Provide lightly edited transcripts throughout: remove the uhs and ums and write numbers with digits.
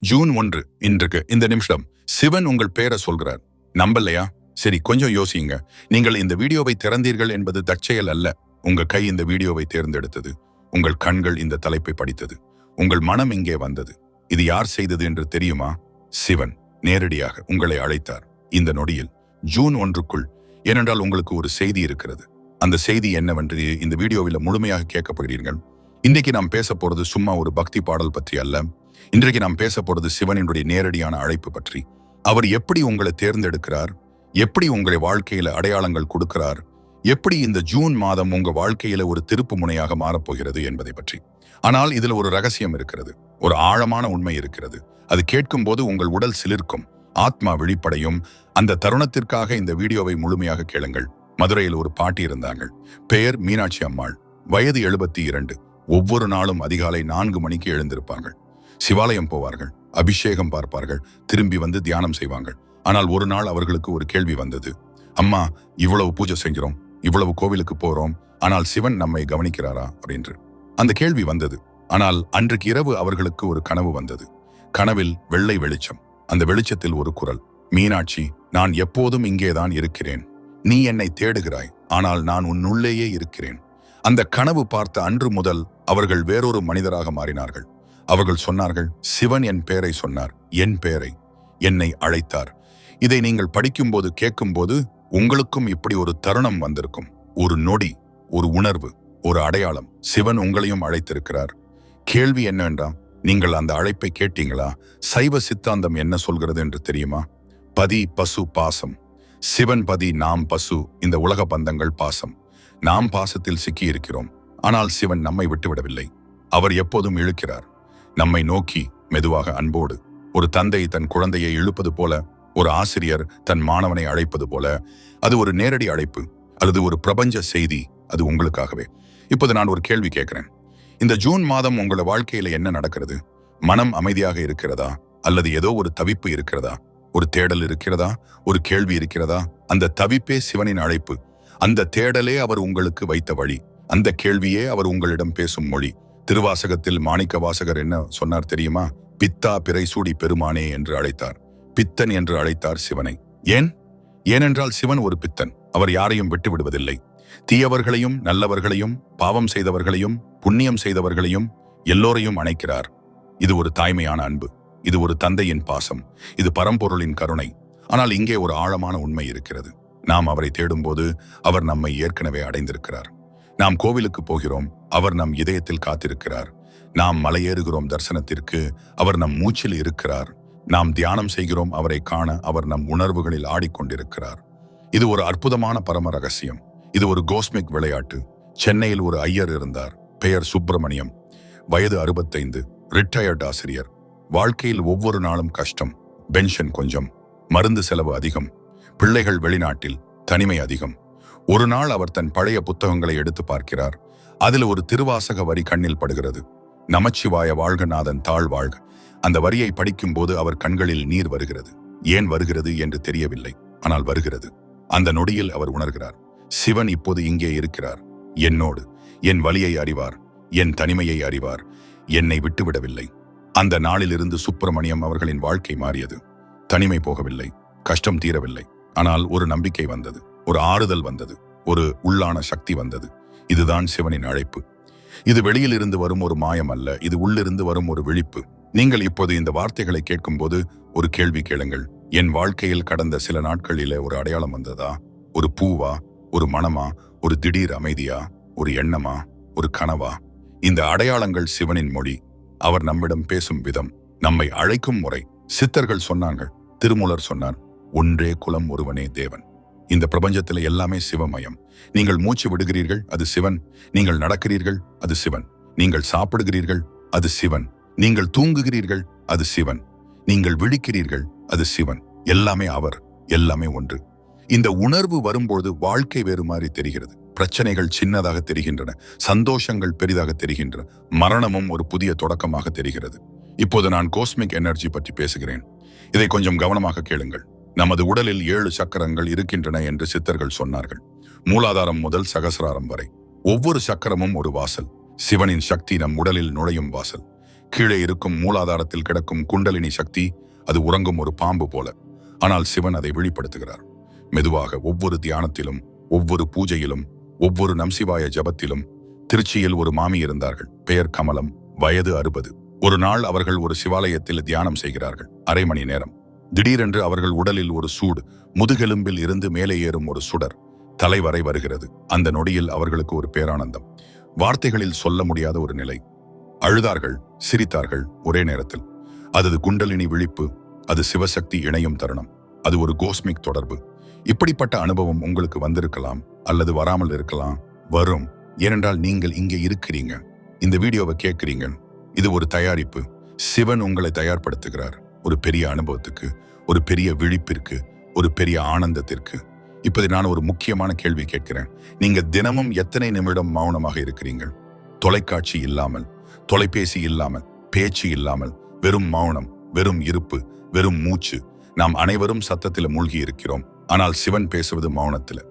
June 1 இன்றைக்கு இந்த நிமிஷம் சிவன் உங்கள் பெயரை சொல்கிறார். நம்பலையா? சரி, கொஞ்சம் யோசிங்க. நீங்கள் இந்த வீடியோவை திறந்தீர்கள் என்பது தற்செயல் அல்ல. உங்க கை இந்த வீடியோவை தேர்ந்தெடுத்தது. உங்கள் கண்கள் இந்த தலைப்பை படித்தது. உங்கள் மனம் இங்கே வந்தது. இது யார் செய்தது என்று தெரியுமா? சிவன் நேரடியாக உங்களை அழைத்தார் இந்த நொடியில், ஜூன் 1க்குள். ஏனென்றால் உங்களுக்கு ஒரு செய்தி இருக்கிறது. அந்த செய்தி என்னவென்று இந்த வீடியோவில் முழுமையாக கேட்கப் போகிறீர்கள். இன்றைக்கு நாம் பேச போறது சும்மா ஒரு பக்தி பாடல் பற்றி அல்ல. இன்றைக்கு நாம் பேச போறது சிவனினுடைய நேரடியான அழைப்பு பற்றி. அவர் எப்படி உங்களை தேர்ந்தெடுக்கிறார், எப்படி உங்களை வாழ்க்கையில அடையாளங்கள் கொடுக்கிறார், எப்படி இந்த ஜூன் மாதம் உங்க வாழ்க்கையில ஒரு திருப்பு முனையாக மாறப்போகிறது என்பதை பற்றி. ஆனால் இதுல ஒரு ரகசியம் இருக்கிறது, ஒரு ஆழமான உண்மை இருக்கிறது. அது கேட்கும் போது உங்கள் உடல் சிலிர்க்கும், ஆத்மா விழிப்படையும். அந்த தருணத்திற்காக இந்த வீடியோவை முழுமையாக கேளுங்கள். மதுரையில் ஒரு பாட்டி இருந்தாங்க. பெயர் மீனாட்சி அம்மாள். வயது 72. ஒவ்வொரு நாளும் அதிகாலை 4 மணிக்கு எழுந்திருப்பாங்க. சிவாலயம் போவார்கள், அபிஷேகம் பார்ப்பார்கள், திரும்பி வந்து தியானம் செய்வாங்க. ஆனால் ஒரு நாள் அவர்களுக்கு ஒரு கேள்வி வந்தது. அம்மா, இவ்வளவு பூஜை செஞ்சோம், இவ்வளவு கோவிலுக்கு போறோம், ஆனால் சிவன் நம்மை கவனிக்கிறாரா அப்படின்னு அந்த கேள்வி வந்தது. ஆனால் அன்றைக்கு இரவு அவர்களுக்கு ஒரு கனவு வந்தது. கனவில் வெள்ளை வெளிச்சம். அந்த வெளிச்சத்தில் ஒரு குரல், மீனாட்சி, நான் எப்போதும் இங்கேதான் இருக்கிறேன். நீ என்னை தேடுகிறாய், ஆனால் நான் உன்னுள்ளேயே இருக்கிறேன். அந்த கனவு பார்த்த அன்று முதல் அவர்கள் வேறொரு மனிதராக மாறினார்கள். அவர்கள் சொன்னார்கள், சிவன் என் பெயரை சொன்னார், என் பெயரை, என்னை அழைத்தார். இதை நீங்கள் படிக்கும்போது கேட்கும்போது உங்களுக்கும் இப்படி ஒரு தருணம் வந்திருக்கும். ஒரு நொடி, ஒரு உணர்வு, ஒரு அடையாளம். சிவன் உங்களையும் அழைத்திருக்கிறார். கேள்வி என்னவென்றால், நீங்கள் அந்த அழைப்பை கேட்டீங்களா? சைவ சித்தாந்தம் என்ன சொல்கிறது என்று தெரியுமா? பதி, பசு, பாசம். சிவன் பதி, நாம் பசு. இந்த உலக பந்தங்கள் பாசம். நாம் பாசத்தில் சிக்கி இருக்கிறோம். ஆனால் சிவன் நம்மை விட்டுவிடவில்லை. அவர் எப்போதும் இழுக்கிறார், நம்மை நோக்கி, மெதுவாக, அன்போடு. ஒரு தந்தை தன் குழந்தையை இழுப்பது போல, ஒரு ஆசிரியர் தன் மாணவனை அழைப்பது போல. அது ஒரு நேரடி அழைப்பு, அல்லது ஒரு பிரபஞ்ச செய்தி. அது உங்களுக்காகவே. இப்போது நான் ஒரு கேள்வி கேட்கிறேன். இந்த ஜூன் மாதம் உங்கள வாழ்க்கையில என்ன நடக்கிறது? மனம் அமைதியாக இருக்கிறதா? அல்லது ஏதோ ஒரு தவிப்பு இருக்கிறதா? ஒரு தேடல் இருக்கிறதா? ஒரு கேள்வி இருக்கிறதா? அந்த தவிப்பே சிவனின் அழைப்பு. அந்த தேடலே அவர் உங்களுக்கு வைத்த வழி. அந்த கேள்வியே அவர் உங்களிடம் பேசும் மொழி. திருவாசகத்தில் மாணிக்க வாசகர் என்ன சொன்னார் தெரியுமா? பித்தா பிறைசூடி பெருமானே என்று அழைத்தார். பித்தன் என்று அழைத்தார் சிவனை. ஏன்? ஏனென்றால் சிவன் ஒரு பித்தன். அவர் யாரையும் விட்டு விடுவதில்லை. தீயவர்களையும் நல்லவர்களையும், பாவம் செய்தவர்களையும் புண்ணியம் செய்தவர்களையும் எல்லோரையும் அணைக்கிறார். இது ஒரு தாய்மையான அன்பு. இது ஒரு தந்தையின் பாசம். இது பரம்பொருளின் கருணை. ஆனால் இங்கே ஒரு ஆழமான உண்மை இருக்கிறது. நாம் அவரை தேடும்போது அவர் நம்மை ஏற்கனவே அடைந்திருக்கிறார். நாம் கோவிலுக்கு போகிறோம், அவர் நம் இதயத்தில் காத்திருக்கிறார். நாம் மலையேறுகிறோம் தரிசனத்திற்கு, அவர் நம் மூச்சில் இருக்கிறார். நாம் தியானம் செய்கிறோம் அவரை காண, அவர் நம் உணர்வுகளில் ஆடிக்கொண்டிருக்கிறார். இது ஒரு அற்புதமான பரம ரகசியம். இது ஒரு கோஸ்மிக் விளையாட்டு. சென்னையில் ஒரு ஐயர் இருந்தார். பெயர் சுப்பிரமணியம். வயது 65. ரிட்டையர்ட் ஆசிரியர். வாழ்க்கையில் ஒவ்வொரு நாளும் கஷ்டம். பென்ஷன் கொஞ்சம், மருந்து செலவு அதிகம், பிள்ளைகள் வெளிநாட்டில், தனிமை அதிகம். ஒரு நாள் அவர் தன் பழைய புத்தகங்களை எடுத்து பார்க்கிறார். அதில் ஒரு திருவாசக வரி கண்ணில் படுகிறது. நமச்சிவாய வாழ்க நாதன் தாழ் வாழ்க. அந்த வரியை படிக்கும் போது அவர் கண்களில் நீர் வருகிறது. ஏன் வருகிறது என்று தெரியவில்லை, ஆனால் வருகிறது. அந்த நொடியில் அவர் உணர்கிறார், சிவன் இப்போது இங்கே இருக்கிறார், என்னோடு. என் வலியை அறிவார், என் தனிமையை அறிவார், என்னை விட்டுவிடவில்லை. அந்த நாளிலிருந்து சுப்பிரமணியம் அவர்களின் வாழ்க்கை மாறியது. தனிமை போகவில்லை, கஷ்டம் தீரவில்லை. ஆனால் ஒரு நம்பிக்கை வந்தது, ஒரு ஆறுதல் வந்தது, ஒரு உள்ளான சக்தி வந்தது. இதுதான் சிவனின் அழைப்பு. இது வெளியில் இருந்து வரும் ஒரு மாயம் அல்ல, இது உள்ளிருந்து வரும் ஒரு விழிப்பு. நீங்கள் இப்போது இந்த வார்த்தைகளை கேட்கும்போது ஒரு கேள்வி கேளுங்கள். என் வாழ்க்கையில் கடந்த சில நாட்களிலே ஒரு அடையாளம் வந்ததா? ஒரு பூவா? ஒரு மனமா? ஒரு திடீர் அமைதியா? ஒரு எண்ணமா? ஒரு கனவா? இந்த அடையாளங்கள் சிவனின் மொழி. அவர் நம்மிடம் பேசும் விதம், நம்மை அழைக்கும் முறை. சித்தர்கள் சொன்னாங்க, திருமூலர் சொன்னார், ஒன்றே குலம், ஒருவனே தேவன். இந்த பிரபஞ்சத்தில் எல்லாமே சிவமயம். நீங்கள் மூச்சு விடுகிறீர்கள், அது சிவன். நீங்கள் நடக்கிறீர்கள், அது சிவன். நீங்கள் சாப்பிடுகிறீர்கள், அது சிவன். நீங்கள் தூங்குகிறீர்கள், அது சிவன். நீங்கள் விழிக்கிறீர்கள், அது சிவன். எல்லாமே அவர், எல்லாமே ஒன்று. இந்த உணர்வு வரும்போது வாழ்க்கை வேறு மாதிரி தெரிகிறது. பிரச்சனைகள் சின்னதாக தெரிகின்றன, சந்தோஷங்கள் பெரிதாக தெரிகின்றன, மரணமும் ஒரு புதிய தொடக்கமாக தெரிகிறது. இப்போது நான் கோஸ்மிக் எனர்ஜி பற்றி பேசுகிறேன். இதை கொஞ்சம் கவனமாக கேளுங்கள். நமது உடலில் 7 சக்கரங்கள் இருக்கின்றன என்று சித்தர்கள் சொன்னார்கள். மூலாதாரம் முதல் சகசிராரம் வரை. ஒவ்வொரு சக்கரமும் ஒரு வாசல். சிவனின் சக்தி நம் உடலில் நுழையும் வாசல். கீழே இருக்கும் மூலாதாரத்தில் கிடக்கும் குண்டலினி சக்தி, அது உறங்கும் ஒரு பாம்பு போல. ஆனால் சிவன் அதை வெளிப்படுத்துகிறார். மெதுவாக ஒவ்வொரு தியானத்திலும், ஒவ்வொரு பூஜையிலும், ஒவ்வொரு நமசிவாய ஜபத்திலும். திருச்சியில் ஒரு மாமி இருந்தார்கள். பெயர் கமலம், வயது 60. ஒரு நாள் அவர்கள் ஒரு சிவாலயத்தில் தியானம் செய்கிறார்கள். அரை மணி நேரம். திடீரென்று அவர்கள் உடலில் ஒரு சூடு, முதுகெலும்பில் இருந்து மேலே ஏறும் ஒரு சுடர் தலைவரை வருகிறது. அந்த நொடியில் அவர்களுக்கு ஒரு பேரானந்தம், வார்த்தைகளில் சொல்ல முடியாத ஒரு நிலை. அழுதார்கள், சிரித்தார்கள் ஒரே நேரத்தில். அது குண்டலினி விழிப்பு, அது சிவசக்தி இணையும் தருணம், அது ஒரு கோஸ்மிக் தொடர்பு. இப்படிப்பட்ட அனுபவம் உங்களுக்கு வந்திருக்கலாம், அல்லது வராமல் இருக்கலாம். வரும். ஏனென்றால் நீங்கள் இங்கே இருக்கிறீங்க, இந்த வீடியோவை கேட்கிறீங்க. இது ஒரு தயாரிப்பு. சிவன் உங்களை தயார்படுத்துகிறார் ஒரு பெரிய அனுபவத்துக்கு, ஒரு பெரிய விழிப்பிற்கு, ஒரு பெரிய ஆனந்தத்திற்கு. இப்போது நான் ஒரு முக்கியமான கேள்வி கேட்கிறேன். நீங்க தினமும் எத்தனை நிமிடம் மௌனமாக இருக்கிறீர்கள்? தொலைக்காட்சி இல்லாமல், தொலைபேசி இல்லாமல், பேச்சு இல்லாமல், வெறும் மௌனம், வெறும் இருப்பு, வெறும் மூச்சு. நாம் அனைவரும் சத்தத்தில் மூழ்கி இருக்கிறோம். ஆனால் சிவன் பேசுவது மௌனத்தில்.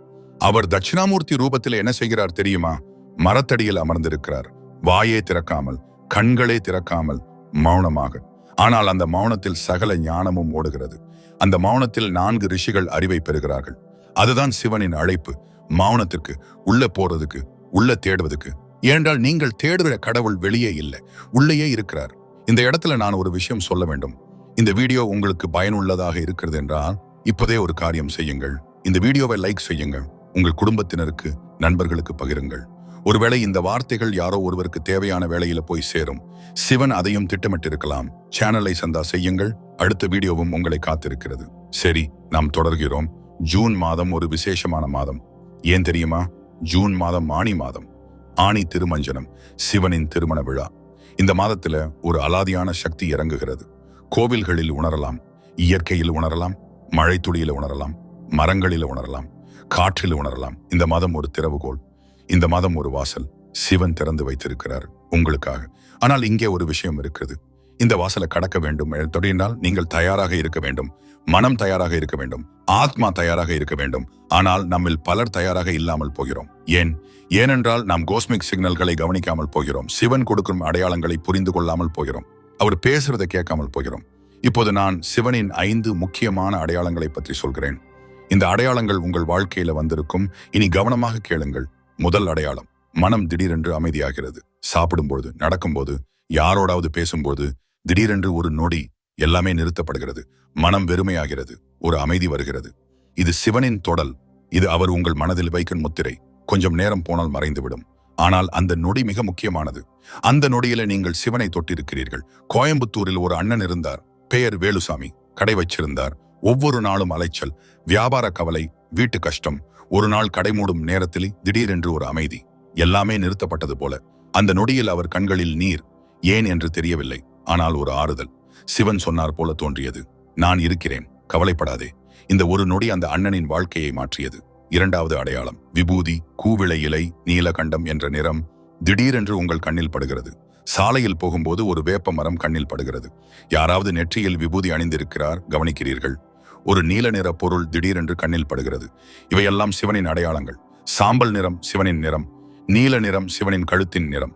அவர் தட்சிணாமூர்த்தி ரூபத்தில் என்ன செய்கிறார் தெரியுமா? மரத்தடியில் அமர்ந்திருக்கிறார், வாயே திறக்காமல், கண்களே திறக்காமல், மௌனமாக. ஆனால் அந்த மௌனத்தில் சகல ஞானமும் ஓடுகிறது. அந்த மௌனத்தில் 4 ரிஷிகள் அறிவை பெறுகிறார்கள். அதுதான் சிவனின் அழைப்பு. மௌனத்திற்கு, உள்ள போறதுக்கு, உள்ள தேடுவதுக்கு. ஏனென்றால் நீங்கள் தேடுகிற கடவுள் வெளியே இல்லை, உள்ளேயே இருக்கிறார். இந்த இடத்துல நான் ஒரு விஷயம் சொல்ல வேண்டும். இந்த வீடியோ உங்களுக்கு பயனுள்ளதாக இருக்கிறது என்றால் இப்போதே ஒரு காரியம் செய்யுங்கள். இந்த வீடியோவை லைக் செய்யுங்கள். உங்கள் குடும்பத்தினருக்கு, நண்பர்களுக்கு பகிருங்கள். ஒருவேளை இந்த வார்த்தைகள் யாரோ ஒருவருக்கு தேவையான வேளையில போய் சேரும். சிவன் அதையும் திட்டமிட்டிருக்கலாம். சேனலை சந்தா செய்யுங்கள். அடுத்த வீடியோவும் உங்களை காத்திருக்கிறது. சரி, நாம் தொடர்கிறோம். ஜூன் மாதம் ஒரு விசேஷமான மாதம். ஏன் தெரியுமா? ஜூன் மாதம் ஆணி மாதம். ஆணி திருமஞ்சனம், சிவனின் திருமண விழா. இந்த மாதத்துல ஒரு அலாதியான சக்தி இறங்குகிறது. கோவில்களில் உணரலாம், இயற்கையில் உணரலாம், மழை துளியில உணரலாம், மரங்களில் உணரலாம், காற்றில் உணரலாம். இந்த மாதம் ஒரு திறவுகோல், இந்த மாதம் ஒரு வாசல் சிவன் திறந்து வைத்திருக்கிறார் உங்களுக்காக. ஆனால் இங்கே ஒரு விஷயம் இருக்கிறது. இந்த வாசலை கடக்க வேண்டும் தொடங்கினால் நீங்கள் தயாராக இருக்க வேண்டும். மனம் தயாராக இருக்க வேண்டும், ஆத்மா தயாராக இருக்க வேண்டும். ஆனால் நம்மில் பலர் தயாராக இல்லாமல் போகிறோம். ஏனென்றால் நாம் கோஸ்மிக் சிக்னல்களை கவனிக்காமல் போகிறோம். சிவன் கொடுக்கும் அடையாளங்களை புரிந்து கொள்ளாமல் போகிறோம். அவர் பேசுறதை கேட்காமல் போகிறோம். இப்போது நான் சிவனின் 5 முக்கியமான அடையாளங்களை பற்றி சொல்கிறேன். இந்த அடையாளங்கள் உங்கள் வாழ்க்கையில வந்திருக்கும். இனி கவனமாக கேளுங்கள். முதல் அடையாளம், மனம் திடீரென்று அமைதியாகிறது. சாப்பிடும்போது, நடக்கும்போது, யாரோடாவது பேசும்போது திடீரென்று ஒரு நொடி எல்லாமே நிறுத்தப்படுகிறது. மனம் வெறுமையாகிறது, ஒரு அமைதி வருகிறது. இது சிவனின் தொடல். இது அவர் உங்கள் மனதில் வைக்கும் முத்திரை. கொஞ்சம் நேரம் போனால் மறைந்துவிடும். ஆனால் அந்த நொடி மிக முக்கியமானது. அந்த நொடியில நீங்கள் சிவனை தொட்டிருக்கிறீர்கள். கோயம்புத்தூரில் ஒரு அண்ணன் இருந்தார். பெயர் வேலுசாமி. கடை வச்சிருந்தார். ஒவ்வொரு நாளும் அலைச்சல், வியாபார கவலை, வீட்டு கஷ்டம். ஒரு நாள் கடை மூடும் நேரத்தில் திடீரென்று ஒரு அமைதி. எல்லாமே நிறுத்தப்பட்டது போல. அந்த நொடியில் அவர் கண்களில் நீர். ஏன் என்று தெரியவில்லை, ஆனால் ஒரு ஆறுதல். சிவன் சொன்னார் போல தோன்றியது, நான் இருக்கிறேன், கவலைப்படாதே. இந்த ஒரு நொடி அந்த அண்ணனின் வாழ்க்கையை மாற்றியது. இரண்டாவது அடையாளம், விபூதி, கூவிளை இலை, நீலகண்டம் என்ற நிறம் திடீரென்று உங்கள் கண்ணில் படுகிறது. சாலையில் போகும்போது ஒரு வேப்ப மரம் கண்ணில் படுகிறது. யாராவது நெற்றியில் விபூதி அணிந்திருக்கிறார், கவனிக்கிறீர்கள். ஒரு நீல நிற பொருள் திடீரென்று கண்ணில் படுகிறது. இவையெல்லாம் சிவனின் அடையாளங்கள். சாம்பல் நிறம் சிவனின் நிறம், நீல நிறம் சிவனின் கழுத்தின் நிறம்.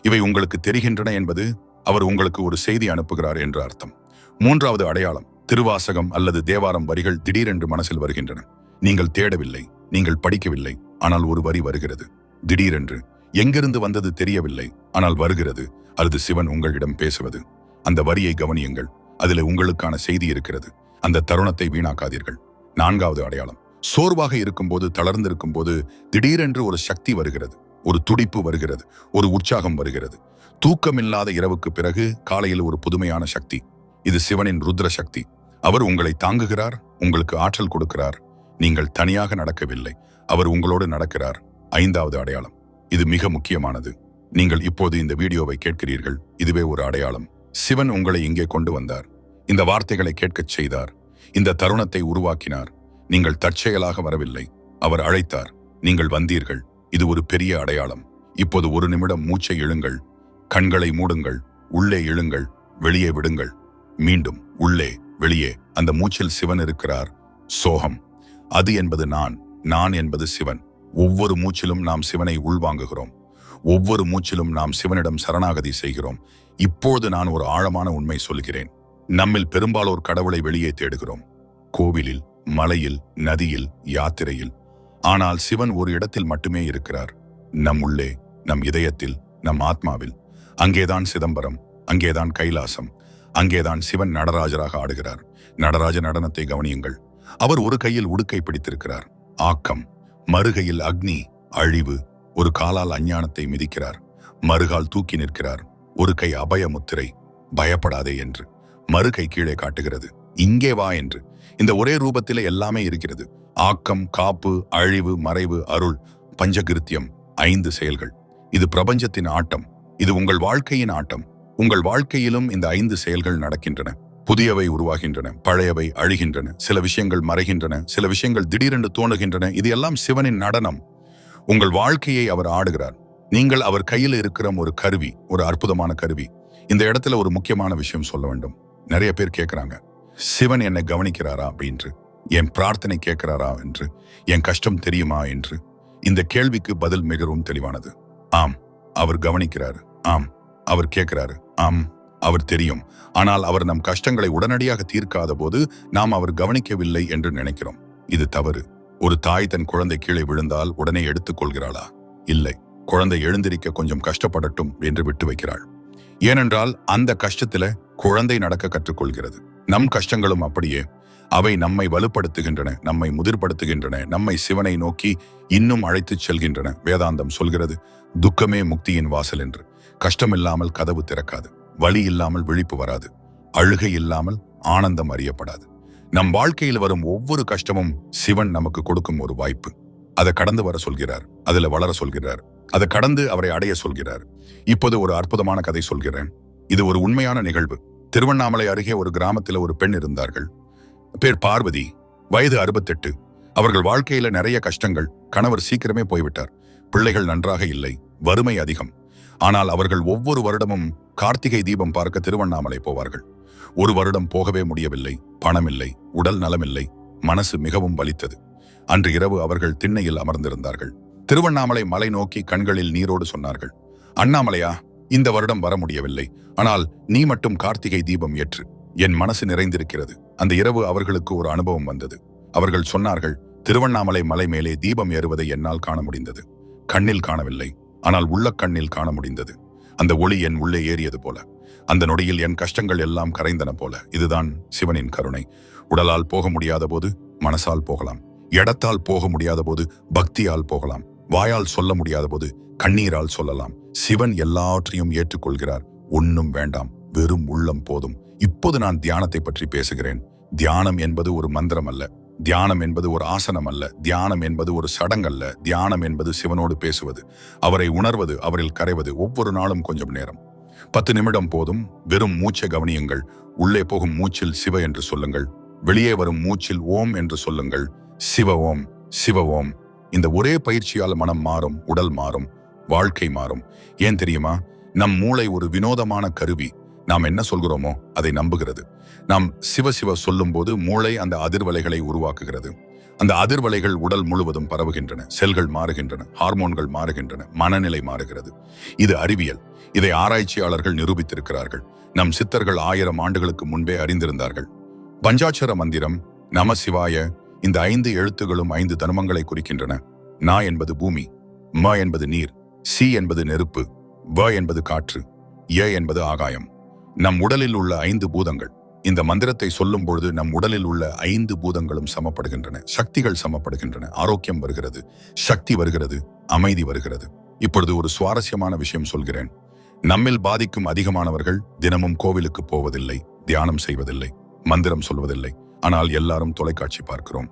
இவை உங்களுக்கு தெரிகின்றன என்பது அவர் உங்களுக்கு ஒரு செய்தி அனுப்புகிறார் என்று அர்த்தம். மூன்றாவது அடையாளம், திருவாசகம் அல்லது தேவாரம் வரிகள் திடீரென்று மனசில் வருகின்றன. நீங்கள் தேடவில்லை, நீங்கள் படிக்கவில்லை, ஆனால் ஒரு வரி வருகிறது திடீரென்று. எங்கிருந்து வந்தது தெரியவில்லை, ஆனால் வருகிறது. அது சிவன் உங்களிடம் பேசுவது. அந்த வரியை கவனியுங்கள். அதில் உங்களுக்கான செய்தி இருக்கிறது. அந்த தருணத்தை வீணாக்காதீர்கள். நான்காவது அடையாளம், சோர்வாக இருக்கும்போது, தளர்ந்திருக்கும் போது திடீரென்று ஒரு சக்தி வருகிறது, ஒரு துடிப்பு வருகிறது, ஒரு உற்சாகம் வருகிறது. தூக்கமில்லாத இரவுக்கு பிறகு காலையில் ஒரு புதுமையான சக்தி. இது சிவனின் ருத்ர சக்தி. அவர் உங்களை தாங்குகிறார், உங்களுக்கு ஆற்றல் கொடுக்கிறார். நீங்கள் தனியாக நடக்கவில்லை, அவர் உங்களோடு நடக்கிறார். ஐந்தாவது அடையாளம், இது மிக முக்கியமானது. நீங்கள் இப்போது இந்த வீடியோவை கேட்கிறீர்கள். இதுவே ஒரு அடையாளம். சிவன் உங்களை இங்கே கொண்டு வந்தார். இந்த வார்த்தைகளை கேட்கச் செய்தார். இந்த தருணத்தை உருவாக்கினார். நீங்கள் தற்செயலாக வரவில்லை, அவர் அழைத்தார். நீங்கள் வந்தீர்கள். இது ஒரு பெரிய அடையாளம். இப்போது ஒரு நிமிடம் மூச்சை இழுங்கள். கண்களை மூடுங்கள். உள்ளே இழுங்கள், வெளியே விடுங்கள். மீண்டும் உள்ளே, வெளியே. அந்த மூச்சில் சிவன் இருக்கிறார். சோகம், அது என்பது நான், நான் என்பது சிவன். ஒவ்வொரு மூச்சிலும் நாம் சிவனை உள்வாங்குகிறோம். ஒவ்வொரு மூச்சிலும் நாம் சிவனிடம் சரணாகதி செய்கிறோம். இப்போது நான் ஒரு ஆழமான உண்மை சொல்கிறேன். நம்மில் பெரும்பாலோர் கடவுளை வெளியே தேடுகிறோம். கோவிலில், மலையில், நதியில், யாத்திரையில். ஆனால் சிவன் ஒரு இடத்தில் மட்டுமே இருக்கிறார். நம் உள்ளே, நம் இதயத்தில், நம் ஆத்மாவில். அங்கேதான் சிதம்பரம், அங்கேதான் கைலாசம், அங்கேதான் சிவன் நடராஜராக ஆடுகிறார். நடராஜ நடனத்தை கவனியுங்கள். அவர் ஒரு கையில் உடுக்கை பிடித்திருக்கிறார், ஆக்கம். மறுகையில் அக்னி, அழிவு. ஒரு காலால் அஞ்ஞானத்தை மிதிக்கிறார், மறுகால் தூக்கி நிற்கிறார். ஒரு கை அபய முத்திரை, பயப்படாதே என்று. மறுகை கீழே காட்டுகிறது, இங்கே வா என்று. இந்த ஒரே ரூபத்திலே எல்லாமே இருக்கிறது. ஆக்கம், காப்பு, அழிவு, மறைவு, அருள், பஞ்சகிருத்தியம், 5 செயல்கள். இது பிரபஞ்சத்தின் ஆட்டம். இது உங்கள் வாழ்க்கையின் ஆட்டம். உங்கள் வாழ்க்கையிலும் இந்த 5 செயல்கள் நடக்கின்றன. புதியவை உருவாகின்றன, பழையவை அழிகின்றன, சில விஷயங்கள் மறைகின்றன, சில விஷயங்கள் திடீரென்று தோணுகின்றன. இது எல்லாம் சிவனின் நடனம். உங்கள் வாழ்க்கையை அவர் ஆடுகிறார். நீங்கள் அவர் கையில் இருக்கிற ஒரு கருவி, ஒரு அற்புதமான கருவி. இந்த இடத்துல ஒரு முக்கியமான விஷயம் சொல்ல வேண்டும். நிறைய பேர் கேட்கிறாங்க, சிவன் என்னை கவனிக்கிறாரா அப்படின்று, என் பிரார்த்தனை கேட்கிறாரா என்று, என் கஷ்டம் தெரியுமா என்று. இந்த கேள்விக்கு பதில் மிகவும் தெளிவானது. ஆம், அவர் கவனிக்கிறார். ஆம், அவர் கேட்கிறாரு. ஆம், அவர் தெரியும். ஆனால் அவர் நம் கஷ்டங்களை உடனடியாக தீர்க்காத போது நாம் அவர் கவனிக்கவில்லை என்று நினைக்கிறோம். இது தவறு. ஒரு தாய் தன் குழந்தை கீழே விழுந்தால் உடனே எடுத்துக் கொள்கிறாளா? இல்லை. குழந்தை எழுந்திருக்க கொஞ்சம் கஷ்டப்படட்டும் என்று விட்டு வைக்கிறாள். ஏனென்றால் அந்த கஷ்டத்தில குழந்தை நடக்க கற்றுக்கொள்கிறது. நம் கஷ்டங்களும் அப்படியே. அவை நம்மை வலுப்படுத்துகின்றன, நம்மை முதிர்படுத்துகின்றன, நம்மை சிவனை நோக்கி இன்னும் அழைத்துச் செல்கின்றன. வேதாந்தம் சொல்கிறது, துக்கமே முக்தியின் வாசல் என்று. கஷ்டமில்லாமல் கதவு திறக்காது, வலி இல்லாமல் விழிப்பு வராது, அழுகை இல்லாமல் ஆனந்தம் அறியப்படாது. நம் வாழ்க்கையில் வரும் ஒவ்வொரு கஷ்டமும் சிவன் நமக்கு கொடுக்கும் ஒரு வாய்ப்பு. அதை கடந்து வர சொல்கிறார், அதுல வளர சொல்கிறார், அதை கடந்து அவரை அடைய சொல்கிறார். இப்போது ஒரு அற்புதமான கதை சொல்கிறேன். இது ஒரு உண்மையான நிகழ்வு. திருவண்ணாமலை அருகே ஒரு கிராமத்தில் ஒரு பெண் இருந்தார்கள். பேர் பார்வதி, வயது 68. அவர்கள் வாழ்க்கையில நிறைய கஷ்டங்கள். கணவர் சீக்கிரமே போய்விட்டார். பிள்ளைகள் நன்றாக இல்லை, வறுமை அதிகம். ஆனால் அவர்கள் ஒவ்வொரு வருடமும் கார்த்திகை தீபம் பார்க்க திருவண்ணாமலை போவார்கள். ஒரு வருடம் போகவே முடியவில்லை. பணம் இல்லை, உடல் நலமில்லை, மனசு மிகவும் வலித்தது. அன்று இரவு அவர்கள் திண்ணையில் அமர்ந்திருந்தார்கள். திருவண்ணாமலை மலை நோக்கி கண்களில் நீரோடு சொன்னார்கள், அண்ணாமலையா, இந்த வருடம் வர முடியவில்லை. ஆனால் நீ மட்டும் கார்த்திகை தீபம் ஏற்று. என் மனசு நிறைந்திருக்கிறது. அந்த இரவு அவர்களுக்கு ஒரு அனுபவம் வந்தது. அவர்கள் சொன்னார்கள், திருவண்ணாமலை மலை மேலே தீபம் ஏறுவதை என்னால் காண முடிந்தது. கண்ணில் காணவில்லை, ஆனால் உள்ள கண்ணில் காண முடிந்தது. அந்த ஒளி என் உள்ளே ஏறியது போல. அந்த நொடியில் என் கஷ்டங்கள் எல்லாம் கரைந்தன போல. இதுதான் சிவனின் கருணை. உடலால் போக முடியாத போது மனசால் போகலாம். எடத்தால் போக முடியாத போது பக்தியால் போகலாம். வாயால் சொல்ல முடியாத போது கண்ணீரால் சொல்லலாம். சிவன் எல்லாவற்றையும் ஏற்றுக்கொள்கிறார். ஒன்னும் வேண்டாம், வெறும் உள்ளம் போதும். இப்போது நான் தியானத்தை பற்றி பேசுகிறேன். தியானம் என்பது ஒரு மந்திரம் அல்ல. தியானம் என்பது ஒரு ஆசனம் அல்ல. தியானம் என்பது ஒரு சடங்கல்ல. தியானம் என்பது சிவனோடு பேசுவது, அவரை உணர்வது, அவரில் கரைவது. ஒவ்வொரு நாளும் கொஞ்சம் நேரம், 10 நிமிடம் போதும். வெறும் மூச்சை கவனியுங்கள். உள்ளே போகும் மூச்சில் சிவ என்று சொல்லுங்கள். வெளியே வரும் மூச்சில் ஓம் என்று சொல்லுங்கள். சிவ ஓம், சிவ ஓம். இந்த ஒரே பயிற்சியால் மனம் மாறும், உடல் மாறும், வாழ்க்கை மாறும். ஏன் தெரியுமா? நம் மூளை ஒரு வினோதமான கருவி. நாம் என்ன சொல்கிறோமோ அதை நம்புகிறது. நாம் சிவ சிவ சொல்லும் போது மூளை அந்த அதிர்வலைகளை உருவாக்குகிறது. அந்த அதிர்வலைகள் உடல் முழுவதும் பரவுகின்றன. செல்கள் மாறுகின்றன, ஹார்மோன்கள் மாறுகின்றன, மனநிலை மாறுகிறது. இது அறிவியல். இதை ஆராய்ச்சியாளர்கள் நிரூபித்திருக்கிறார்கள். நம் சித்தர்கள் 1000 ஆண்டுகளுக்கு முன்பே அறிந்திருந்தார்கள். பஞ்சாட்சர மந்திரம் நம சிவாய, இந்த 5 எழுத்துகளும் 5 தர்மங்களை குறிக்கின்றன. நா என்பது பூமி, ம என்பது நீர், சி என்பது நெருப்பு, வ என்பது காற்று, ய என்பது ஆகாயம். நம் உடலில் உள்ள 5 பூதங்கள். இந்த மந்திரத்தை சொல்லும் பொழுது நம் உடலில் உள்ள 5 பூதங்களும் சமப்படுகின்றன. சக்திகள் சமப்படுகின்றன. ஆரோக்கியம் வருகிறது, சக்தி வருகிறது, அமைதி வருகிறது. இப்பொழுது ஒரு சுவாரஸ்யமான விஷயம் சொல்கிறேன். நம்மில் பாதிக்கும் அதிகமானவர்கள் தினமும் கோவிலுக்கு போவதில்லை, தியானம் செய்வதில்லை, மந்திரம் சொல்வதில்லை. ஆனால் எல்லாரும் தொலைக்காட்சி பார்க்கிறோம்.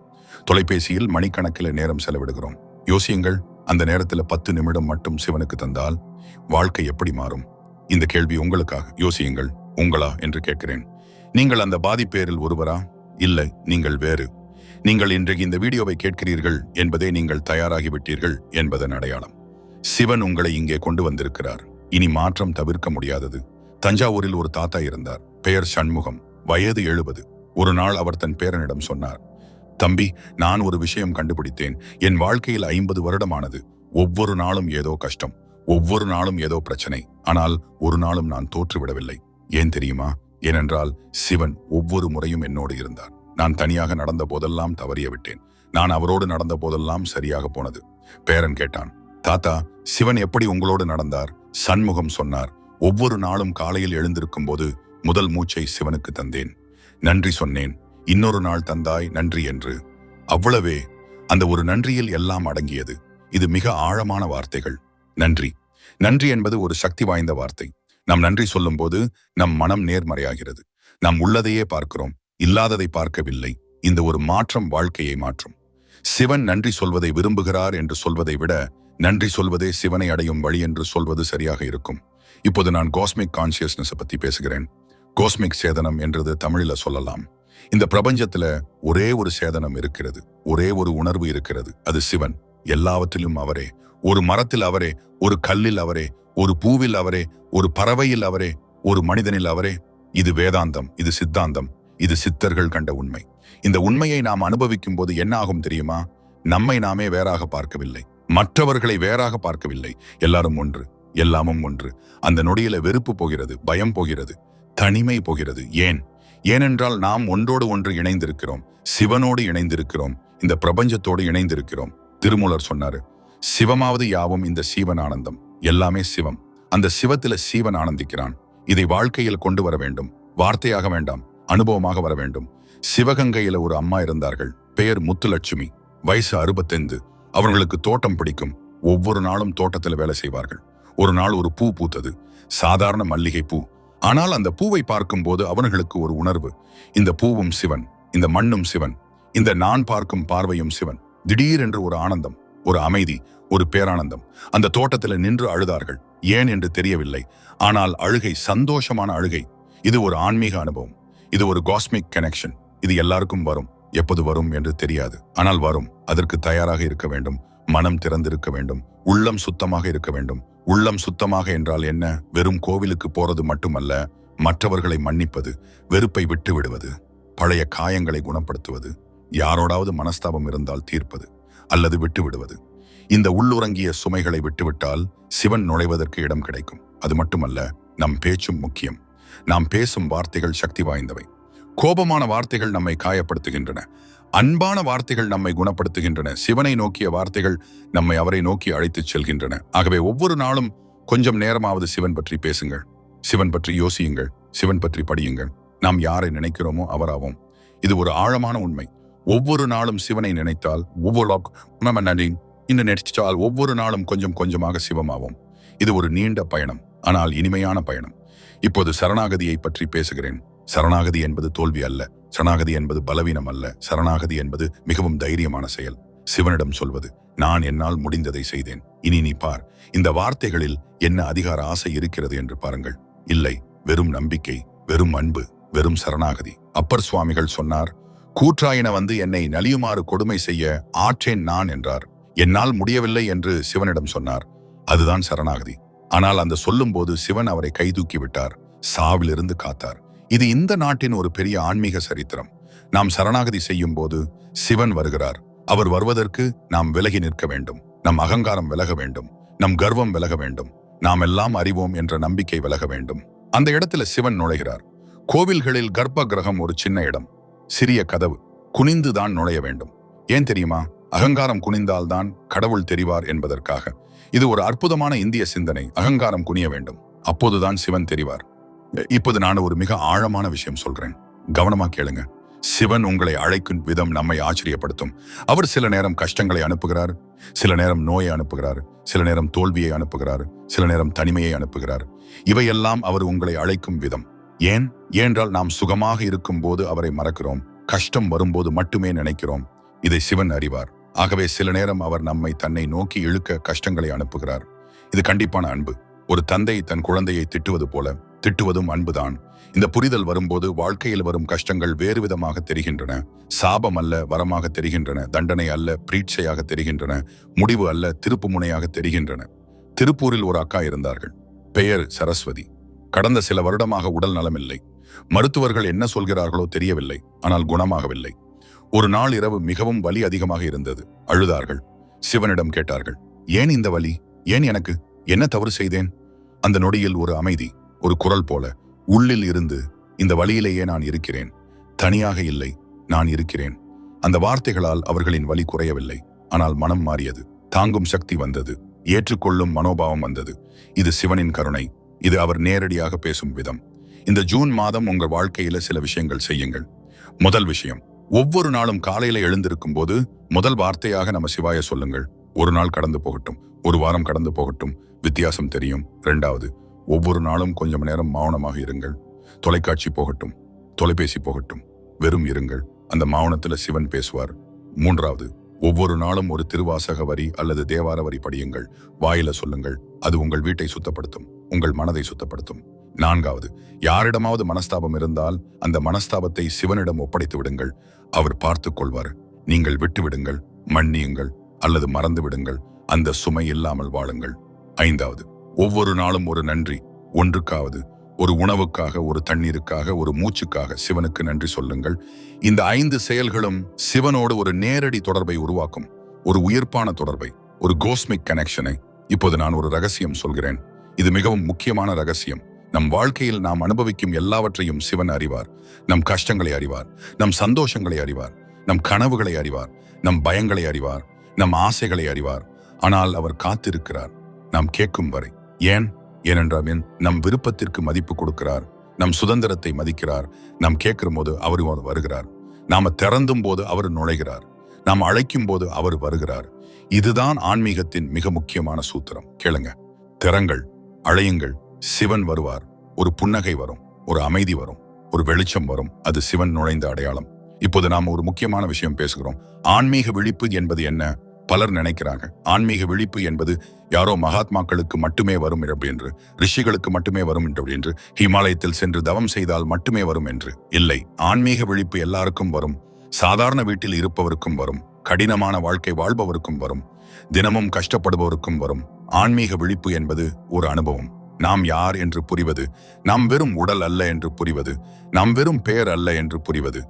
தொலைபேசியில் மணிக்கணக்கில் நேரம் செலவிடுகிறோம். யோசியுங்கள், அந்த நேரத்தில் 10 நிமிடம் மட்டும் சிவனுக்கு தந்தால் வாழ்க்கை எப்படி மாறும்? இந்த கேள்வி உங்களுக்காக. யோசியுங்கள். உங்களா என்று கேட்கிறேன். நீங்கள் அந்த பாதிப்பேரில் ஒருவரா? இல்லை, நீங்கள் வேறு. நீங்கள் இன்றைக்கு இந்த வீடியோவை கேட்கிறீர்கள் என்பதே நீங்கள் தயாராகிவிட்டீர்கள் என்பதன் அடையாளம். சிவன் உங்களை இங்கே கொண்டு வந்திருக்கிறார். இனி மாற்றம் தவிர்க்க முடியாதது. தஞ்சாவூரில் ஒரு தாத்தா இருந்தார். பெயர் சண்முகம். வயது 70. ஒரு நாள் அவர் தன் பேரனிடம் சொன்னார், தம்பி, நான் ஒரு விஷயம் கண்டுபிடித்தேன். என் வாழ்க்கையில் 50 வருடமானது. ஒவ்வொரு நாளும் ஏதோ கஷ்டம். ஒவ்வொரு நாளும் ஏதோ பிரச்சனை. ஆனால் ஒரு நாளும் நான் தோற்றுவிடவில்லை. ஏன் தெரியுமா? ஏனென்றால் சிவன் ஒவ்வொரு முறையும் என்னோடு இருந்தார். நான் தனியாக நடந்த போதெல்லாம் தவறிய விட்டேன். நான் அவரோடு நடந்த போதெல்லாம் சரியாக போனது. பேரன் கேட்டான், தாத்தா, சிவன் எப்படி உங்களோடு நடந்தார்? சண்முகம் சொன்னார், ஒவ்வொரு நாளும் காலையில் எழுந்திருக்கும் போது முதல் மூச்சை சிவனுக்கு தந்தேன். நன்றி சொன்னேன். இன்னொரு நாள் தந்தாய் நன்றி என்று. அவ்வளவே. அந்த ஒரு நன்றியில் எல்லாம் அடங்கியது. இது மிக ஆழமான வார்த்தைகள். நன்றி. நன்றி என்பது ஒரு சக்தி வாய்ந்த வார்த்தை. நாம் நன்றி சொல்லும் போது நம் மனம் நேர்மறையாகிறது. நாம் உள்ளதையே பார்க்கிறோம், இல்லாததை பார்க்கவில்லை. இந்த ஒரு மாற்றம் வாழ்க்கையை மாற்றும். சிவன் நன்றி சொல்வதை விரும்புகிறார் என்று சொல்வதை விட நன்றி சொல்வதே சிவனை அடையும் வழி என்று சொல்வது சரியாக இருக்கும். இப்போது நான் காஸ்மிக் கான்சியஸ்னஸ் பத்தி பேசுகிறேன். காஸ்மிக் சேதனம் என்றது தமிழில சொல்லலாம். இந்த பிரபஞ்சத்துல ஒரே ஒரு சேதனம் இருக்கிறது, ஒரே ஒரு உணர்வு இருக்கிறது. அது சிவன். எல்லாவற்றிலும் அவரே. ஒரு மரத்தில் அவரே, ஒரு கல்லில் அவரே, ஒரு பூவில் அவரே, ஒரு பறவையில் அவரே, ஒரு மனிதனில் அவரே. இது வேதாந்தம், இது சித்தாந்தம், இது சித்தர்கள் கண்ட உண்மை. இந்த உண்மையை நாம் அனுபவிக்கும் போது என்ன ஆகும் தெரியுமா? நம்மை நாமே வேறாக பார்க்கவில்லை, மற்றவர்களை வேறாக பார்க்கவில்லை. எல்லாரும் ஒன்று, எல்லாமும் ஒன்று. அந்த நொடியில வெறுப்பு போகிறது, பயம் போகிறது, தனிமை போகிறது. ஏனென்றால் நாம் ஒன்றோடு ஒன்று இணைந்திருக்கிறோம். சிவனோடு இணைந்திருக்கிறோம். இந்த பிரபஞ்சத்தோடு இணைந்திருக்கிறோம். திருமூலர் சொன்னாரு, சிவமாவது யாவும் இந்த சீவன் ஆனந்தம். எல்லாமே சிவம். அந்த சிவத்தில சீவன் ஆனந்திக்கிறான். இதை வாழ்க்கையில் கொண்டு வர வேண்டும். வார்த்தையாக வேண்டாம், அனுபவமாக வர வேண்டும். சிவகங்கையில ஒரு அம்மா இருந்தார்கள். பெயர் முத்துலட்சுமி. வயசு 65. அவர்களுக்கு தோட்டம் பிடிக்கும். ஒவ்வொரு நாளும் தோட்டத்தில் வேலை செய்வார்கள். ஒரு நாள் ஒரு பூ பூத்தது. சாதாரண மல்லிகை பூ. ஆனால் அந்த பூவை பார்க்கும் போது அவர்களுக்கு ஒரு உணர்வு. இந்த பூவும் சிவன், இந்த மண்ணும் சிவன், இந்த நான் பார்க்கும் பார்வையும் சிவன். திடீரென்று ஒரு ஆனந்தம், ஒரு அமைதி, ஒரு பேரானந்தம். அந்த தோட்டத்தில் நின்று அழுதார்கள். ஏன் என்று தெரியவில்லை. ஆனால் அழுகை சந்தோஷமான அழுகை. இது ஒரு ஆன்மீக அனுபவம். இது ஒரு காஸ்மிக் கனெக்ஷன். இது எல்லாருக்கும் வரும். எப்போது வரும் என்று தெரியாது. ஆனால் வரும். அதற்கு தயாராக இருக்க வேண்டும். மனம் திறந்திருக்க வேண்டும். உள்ளம் சுத்தமாக இருக்க வேண்டும். உள்ளம் சுத்தமாக என்றால் என்ன? வெறும் கோவிலுக்கு போறது மட்டுமல்ல, மற்றவர்களை மன்னிப்பது, வெறுப்பை விட்டு விடுவது, பழைய காயங்களை குணப்படுத்துவது, யாரோடாவது மனஸ்தாபம் இருந்தால் தீர்ப்பது அல்லது விட்டு விடுவது. இந்த உள்ளுறங்கிய சுமைகளை விட்டுவிட்டால் சிவன் நுழைவதற்கு இடம் கிடைக்கும். அது மட்டுமல்ல, நம் பேச்சும் முக்கியம். நாம் பேசும் வார்த்தைகள் சக்தி வாய்ந்தவை. கோபமான வார்த்தைகள் நம்மை காயப்படுத்துகின்றன. அன்பான வார்த்தைகள் நம்மை குணப்படுத்துகின்றன. சிவனை நோக்கிய வார்த்தைகள் நம்மை அவரை நோக்கி அழைத்துச் செல்கின்றன. ஆகவே ஒவ்வொரு நாளும் கொஞ்சம் நேரமாவது சிவன் பற்றி பேசுங்கள். சிவன் பற்றி யோசியுங்கள். சிவன் பற்றி படியுங்கள். நாம் யாரை நினைக்கிறோமோ அவராவோம். இது ஒரு ஆழமான உண்மை. ஒவ்வொரு நாளும் சிவனை நினைத்தால், ஒவ்வொரு நாளும் கொஞ்சம் கொஞ்சமாக சிவமாவோம். இது ஒரு நீண்ட பயணம், ஆனால் இனிமையான பயணம். இப்போது சரணாகதியை பற்றி பேசுகிறேன். சரணாகதி என்பது தோல்வி அல்ல. சரணாகதி என்பது பலவீனம் அல்ல. சரணாகதி என்பது மிகவும் தைரியமான செயல். சிவனிடம் சொல்வது, நான் என்னால் முடிந்ததை செய்தேன், இனி நீ பார். இந்த வார்த்தைகளில் என்ன அதிகார ஆசை இருக்கிறது என்று பாருங்கள். இல்லை, வெறும் நம்பிக்கை, வெறும் அன்பு, வெறும் சரணாகதி. அப்பர் சுவாமிகள் சொன்னார், கூற்றாயின வந்து என்னை நலியுமாறு கொடுமை செய்ய ஆற்றேன் நான் என்றார். என்னால் முடியவில்லை என்று சிவனிடம் சொன்னார். அதுதான் சரணாகதி. ஆனால் அந்த சொல்லும் போது சிவன் அவரை கைதூக்கி விட்டார். சாவிலிருந்து காத்தார். இது இந்த நாட்டின் ஒரு பெரிய ஆன்மீக சரித்திரம். நாம் சரணாகதி செய்யும் போது சிவன் வருகிறார். அவர் வருவதற்கு நாம் விலகி நிற்க வேண்டும். நம் அகங்காரம் விலக வேண்டும். நம் கர்வம் விலக வேண்டும். நாம் எல்லாம் அறிவோம் என்ற நம்பிக்கை விலக வேண்டும். அந்த இடத்துல சிவன் நுழைகிறார். கோவில்களில் கர்ப்ப கிரகம் ஒரு சின்ன இடம், சிறிய கதவு. குனிந்துதான் நுழைய வேண்டும். ஏன் தெரியுமா? அகங்காரம் குனிந்தால்தான் கடவுள் தெரிவார் என்பதற்காக. இது ஒரு அற்புதமான இந்திய சிந்தனை. அகங்காரம் குனிய வேண்டும், அப்போதுதான் சிவன் தெரிவார். இப்போது நான் ஒரு மிக ஆழமான விஷயம் சொல்றேன். கவனமா கேளுங்க. சிவன் உங்களை அழைக்கும் விதம் நம்மை ஆச்சரியப்படுத்தும். அவர் சில நேரம் கஷ்டங்களை அனுப்புகிறார், சில நேரம் நோயை அனுப்புகிறார், சில நேரம் தோல்வியை அனுப்புகிறார், சில நேரம் தனிமையை அனுப்புகிறார். இவையெல்லாம் அவர் உங்களை அழைக்கும் விதம். ஏனென்றால் நாம் சுகமாக இருக்கும் போது அவரை மறக்கிறோம். கஷ்டம் வரும்போது மட்டுமே நினைக்கிறோம். இதை சிவன் அறிவார். ஆகவே சில நேரம் அவர் நம்மை தன்னை நோக்கி இழுக்க கஷ்டங்களை அனுப்புகிறார். இது கண்டிப்பான அன்பு. ஒரு தந்தை தன் குழந்தையை திட்டுவது போல திட்டுவதும் அன்புதான். இந்த புரிதல் வரும்போது வாழ்க்கையில் வரும் கஷ்டங்கள் வேறு விதமாக தெரிகின்றன. சாபம் அல்ல, வரமாக தெரிகின்றன. தண்டனை அல்ல, பிரீட்சையாக தெரிகின்றன. முடிவு அல்ல, திருப்பு முனையாக தெரிகின்றன. திருப்பூரில் ஒரு அக்கா இருந்தார்கள். பெயர் சரஸ்வதி. கடந்த சில வருடமாக உடல் நலமில்லை. மருத்துவர்கள் என்ன சொல்கிறார்களோ தெரியவில்லை. ஆனால் குணமாகவில்லை. ஒரு நாள் இரவு மிகவும் வலி அதிகமாக இருந்தது. அழுதார்கள். சிவனிடம் கேட்டார்கள், ஏன் இந்த வலி? ஏன் எனக்கு? என்ன தவறு செய்தேன்? அந்த நொடியில் ஒரு அமைதி, ஒரு குரல் போல உள்ளில் இருந்து, இந்த வழியிலேயே நான் இருக்கிறேன், தனியாக இல்லை, நான் இருக்கிறேன். அந்த வார்த்தைகளால் அவர்களின் வலி குறையவில்லை, ஆனால் மனம் மாறியது. தாங்கும் சக்தி வந்தது, ஏற்றுக்கொள்ளும் மனோபாவம் வந்தது. இது சிவனின் கருணை, இது அவர் நேரடியாக பேசும் விதம். இந்த ஜூன் மாதம் உங்கள் வாழ்க்கையில சில விஷயங்கள் செய்யுங்கள். முதல் விஷயம், ஒவ்வொரு நாளும் காலையில எழுந்திருக்கும் போது முதல் வார்த்தையாக நம்ம சிவாய சொல்லுங்கள். ஒரு நாள் கடந்து போகட்டும், ஒரு வாரம் கடந்து போகட்டும், வித்தியாசம் தெரியும். இரண்டாவது, ஒவ்வொரு நாளும் கொஞ்சம் நேரம் மௌனமாக இருங்கள். தொலைக்காட்சி போகட்டும், தொலைபேசி போகட்டும், வெறும் இருங்கள். அந்த மௌனத்துல சிவன் பேசுவார். மூன்றாவது, ஒவ்வொரு நாளும் ஒரு திருவாசக வரி அல்லது தேவார வரி படியுங்கள். வாயில சொல்லுங்கள். அது உங்கள் வீட்டை சுத்தப்படுத்தும், உங்கள் மனதை சுத்தப்படுத்தும். நான்காவது, யாரிடமாவது மனஸ்தாபம் இருந்தால் அந்த மனஸ்தாபத்தை சிவனிடம் ஒப்படைத்து விடுங்கள். அவர் பார்த்துக் கொள்வார். நீங்கள் விட்டு விடுங்கள், மன்னியுங்கள் அல்லது மறந்து விடுங்கள். அந்த சுமை இல்லாமல் வாழுங்கள். ஐந்தாவது, ஒவ்வொரு நாளும் ஒரு நன்றி. ஒன்றுக்காவது, ஒரு உணவுக்காக, ஒரு தண்ணீருக்காக, ஒரு மூச்சுக்காக சிவனுக்கு நன்றி சொல்லுங்கள். இந்த 5 செயல்களும் சிவனோடு ஒரு நேரடி தொடர்பை உருவாக்கும், ஒரு உயிர்ப்பான தொடர்பை, ஒரு கோஸ்மிக் கனெக்ஷனை. இப்போது நான் ஒரு ரகசியம் சொல்கிறேன். இது மிகவும் முக்கியமான ரகசியம். நம் வாழ்க்கையில் நாம் அனுபவிக்கும் எல்லாவற்றையும் சிவன் அறிவார். நம் கஷ்டங்களை அறிவார், நம் சந்தோஷங்களை அறிவார், நம் கனவுகளை அறிவார், நம் பயங்களை அறிவார், நம் ஆசைகளை அறிவார். ஆனால் அவர் காத்திருக்கிறார் நாம் கேட்கும் வரை. ஏனென்றால் நம் விருப்பத்திற்கு மதிப்பு கொடுக்கிறார், நம் சுதந்திரத்தை மதிக்கிறார். நாம் கேட்கிற போது அவர் வருகிறார். நாம திறந்தும் போது அவர் நுழைகிறார். நாம் அழைக்கும் போது அவர் வருகிறார். இதுதான் ஆன்மீகத்தின் மிக முக்கியமான சூத்திரம். கேளுங்க, திறங்கள், அழையுங்கள், சிவன் வருவார். ஒரு புன்னகை வரும், ஒரு அமைதி வரும், ஒரு வெளிச்சம் வரும். அது சிவன் நுழைந்த அடையாளம். இப்போது நாம ஒரு முக்கியமான விஷயம் பேசுகிறோம். ஆன்மீக விழிப்பு என்பது என்ன? பலர் நினைக்கிறாங்க ஆன்மீக விழிப்பு என்பது யாரோ மகாத்மாக்களுக்கு மட்டுமே வரும் என்று, ரிஷிகளுக்கு மட்டுமே வரும் என்று, ஹிமாலயத்தில் சென்று தவம் செய்தால் மட்டுமே வரும் என்று. இல்லை, ஆன்மீக விழிப்பு எல்லாருக்கும் வரும். சாதாரண வீட்டில் இருப்பவருக்கும் வரும், கடினமான வாழ்க்கை வாழ்பவருக்கும் வரும், தினமும் கஷ்டப்படுபவருக்கும் வரும். ஆன்மீக விழிப்பு என்பது ஒரு அனுபவம். நாம் யார் என்று புரிவது, நாம் வெறும் உடல் அல்ல என்று புரிவது, நாம் வெறும் பெயர் அல்ல என்று புரிவது.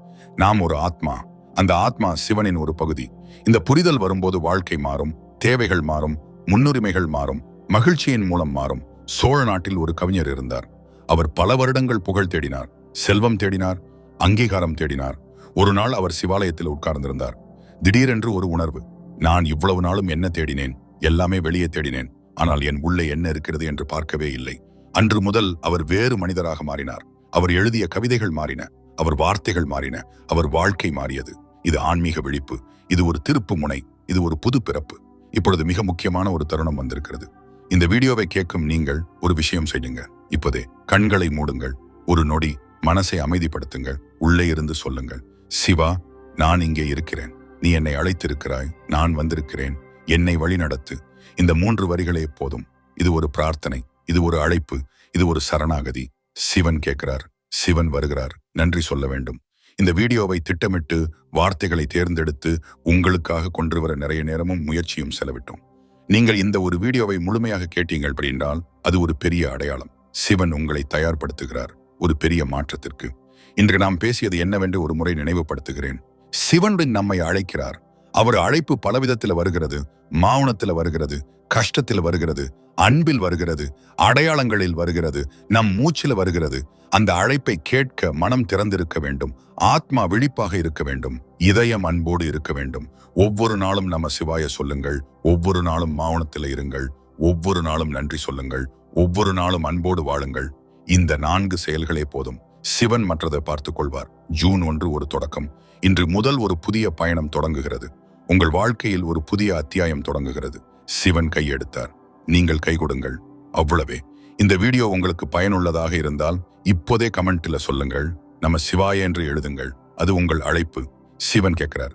நாம் ஒரு ஆத்மா, அந்த ஆத்மா சிவனின் ஒரு பகுதி. இந்த புரிதல் வரும்போது வாழ்க்கை மாறும், தேவைகள் மாறும், முன்னுரிமைகள் மாறும், மகிழ்ச்சியின் மூலம் மாறும். சோழ நாட்டில் ஒரு கவிஞர் இருந்தார். அவர் பல வருடங்கள் புகழ் தேடினார், செல்வம் தேடினார், அங்கீகாரம் தேடினார். ஒரு நாள் அவர் சிவாலயத்தில் உட்கார்ந்திருந்தார். திடீரென்று ஒரு உணர்வு. நான் இவ்வளவு நாளும் என்ன தேடினேன்? எல்லாமே வெளியே தேடினேன், ஆனால் என் உள்ளே என்ன இருக்கிறது என்று பார்க்கவே இல்லை. அன்று முதல் அவர் வேறு மனிதராக மாறினார். அவர் எழுதிய கவிதைகள் மாறின, அவர் வார்த்தைகள் மாறின, அவர் வாழ்க்கை மாறியது. இது ஆன்மீக விழிப்பு. இது ஒரு திருப்பு முனை, இது ஒரு புது பிறப்பு. இப்பொழுது மிக முக்கியமான ஒரு தருணம் வந்திருக்கிறது. இந்த வீடியோவை கேட்கும் நீங்கள் ஒரு விஷயம் செய்யுங்க. இப்போதே கண்களை மூடுங்கள். ஒரு நொடி மனசை அமைதிப்படுத்துங்கள். உள்ளே இருந்து சொல்லுங்கள், சிவா, நான் இங்கே இருக்கிறேன். நீ என்னை அழைத்திருக்கிறாய், நான் வந்திருக்கிறேன், என்னை வழிநடத்து. இந்த 3 வரிகளே போதும். இது ஒரு பிரார்த்தனை, இது ஒரு அழைப்பு, இது ஒரு சரணாகதி. சிவன் கேட்கிறார், சிவன் வருகிறார். நன்றி சொல்ல வேண்டும். இந்த வீடியோவை திட்டமிட்டு வார்த்தைகளை தேர்ந்தெடுத்து உங்களுக்காக கொண்டு வர நிறைய நேரமும் முயற்சியும் செலவிட்டோம். நீங்கள் இந்த ஒரு வீடியோவை முழுமையாக கேட்டீங்கள் என்றால் அது ஒரு பெரிய அடையாளம். சிவன் உங்களை தயார்படுத்துகிறார் ஒரு பெரிய மாற்றத்திற்கு. இன்று நாம் பேசியது என்னவென்று ஒரு முறை நினைவுபடுத்துகிறேன். சிவன் நம்மை அழைக்கிறார். அவர் அழைப்பு பலவிதத்தில் வருகிறது. மௌனத்தில் வருகிறது, கஷ்டத்தில் வருகிறது, அன்பில் வருகிறது, அடையாளங்களில் வருகிறது, நம் மூச்சில் வருகிறது. அந்த அழைப்பை கேட்க மனம் திறந்திருக்க வேண்டும், ஆத்மா விழிப்பாக இருக்க வேண்டும், இதயம் அன்போடு இருக்க வேண்டும். ஒவ்வொரு நாளும் நம்ம சிவாய சொல்லுங்கள், ஒவ்வொரு நாளும் மௌனத்தில் இருங்கள், ஒவ்வொரு நாளும் நன்றி சொல்லுங்கள், ஒவ்வொரு நாளும் அன்போடு வாழுங்கள். இந்த 4 செயல்களே போதும். சிவன் மற்றதை பார்த்துக் கொள்வார். ஜூன் 1 ஒரு தொடக்கம். இன்று முதல் ஒரு புதிய பயணம் தொடங்குகிறது. உங்கள் வாழ்க்கையில் ஒரு புதிய அத்தியாயம் தொடங்குகிறது. சிவன் கையெடுத்தார், நீங்கள் கை கொடுங்கள். அவ்வளவே. இந்த வீடியோ உங்களுக்கு பயனுள்ளதாக இருந்தால் இப்போதே கமெண்ட்ல சொல்லுங்கள், நம்ம சிவாய என்று எழுதுங்கள். அது உங்கள் அழைப்பு. சிவன் கேட்கிறார்.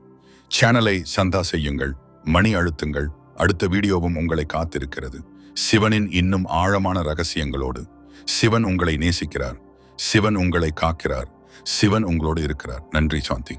சேனலை சந்தா செய்யுங்கள், மணி அழுத்துங்கள். அடுத்த வீடியோவும் உங்களை காத்திருக்கிறது. சிவனின் இன்னும் ஆழமான ரகசியங்களோடு. சிவன் உங்களை நேசிக்கிறார், சிவன் உங்களை காக்கிறார், சிவன் உங்களோடு இருக்கிறார். நன்றி, சாந்தி.